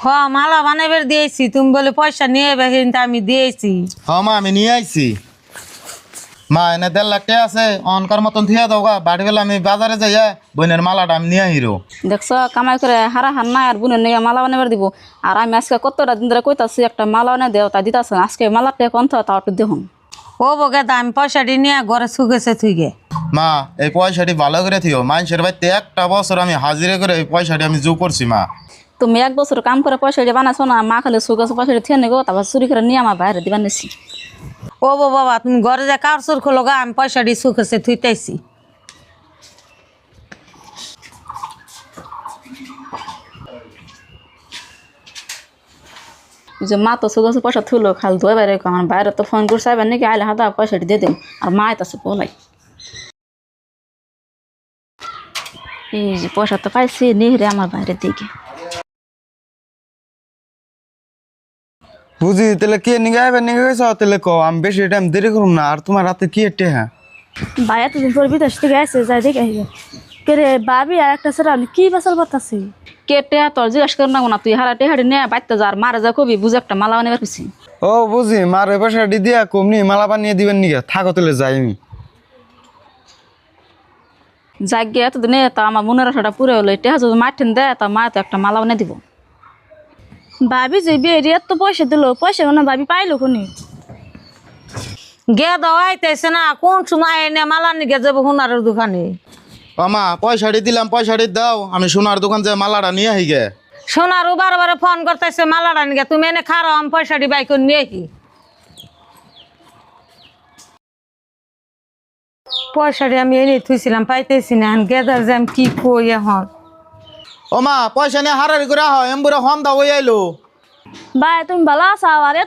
হ মালা বানাইবার দিয়েছি, তুমি বলে পয়সা নিয়ে এবার কিন্তু আমি দিয়েছি। মা আমি নিয়ে আইছি। মা এনে 1.5 লাখ টাকা আছে, অনকার মতন থিয়া দাও গা। বাড়ি বেলা আমি বাজারে যাইয়া বোনের মালাটা আমি নিয়ে হিরো। দেখছ কামাই করে হারা হান নাই আর বোনের নিয়ে মালা বানাবার দিব। আর আমি আজকে কতটা দিন ধরে কইতাছি একটা মালা বানিয়ে দেও, তা দিতাছে না। আজকে মালাটা কন্ত তাও একটু দেখুন। ও বগেদা আমি পয়সাটি নিয়ে ঘরে শুকেছে তুই গে। মা এই পয়সাটি ভালো করে থিও। মানুষের বাড়িতে একটা বছর আমি হাজিরে করে এই পয়সাটি আমি যোগ করছি। মা তুমি 1 বছর কাম করে পয়সা দিয়ে বানাইছো না, মা খালি সুখ আছে পয়সা দিয়ে নেগো, তারপর চুরি করে নিয়ে আমার বাইরে দিবা নিছি। ও বাবা তুমি ঘরে যা কাপড় খোলো গা, আমি পয়সাটি শুকেছে থুইতেছি। যে মা তো সুখ আছে পয়সা থুলো খাল ধোয় বাইরে, আমার বাইরে তো ফোন করছে আইবার নাকি, আইলে হাতা পয়সাটি দিয়ে দেব। আর মা আইতাছে পোলাই। এই যে পয়সা তো পাইছি, নিহরে আমার বাইরের দিকে। বুঝি তাহলে কে নিগে আইবার নিগে গেছ, তাহলে কও আমি বেশি টাইম দেরি করুম না। আর তোমার রাতে কি একটা হ্যাঁ ভাই এতদিন পর বিদেশ থেকে আসছে, যাই দেখে আসবে কে রে ভাবি আর একটা স্যার আমি কি বাসাল পাতাছি। কেটে তোর জিজ্ঞাসা কর না, তুই হারা টেহাড়ি নিয়ে বাইতে যা আর মারা যা কবি বুঝে একটা মালা বানিয়ে পারছি। ও বুঝি মার ওই পয়সাটি দিয়া কমনি মালা বানিয়ে দিবেন নিগে। থাকো তাহলে যাই আমি। যাক গিয়ে এতদিনে তা আমার মনের আশাটা পুরো হলো। টেহা যদি মাঠেন দেয় তা মা তো একটা মালা বানিয়ে দিব। ভাবি যে বিয়ে এত পয়সা দিল, পয়সা মানে ভাবি পাইলো কোনি। গে দাও আইতেছে না, কোন সময় এনে মালা নিয়ে যাবো হুনারের দোকানে। ও মা পয়সাটি দিলাম, পয়সাটি দাও। আমি সোনার দোকান যে মালাটা নিয়ে আহি গে। সোনারও বারে ফোন করতেছে মালাটা নিয়ে, তুমি এনে খারো আমি পয়সাটি বাইক নিয়ে কি। পয়সাটি আমি এনে থুইছিলাম পাইতেছি না, এখন গেদার যে আমি কি কই এখন। ও মা পয়সা নিয়ে হারারি করে হয় এমবুরা হন দাও ওই আইলো। ভাই তুমি ভালো আছো? আর এত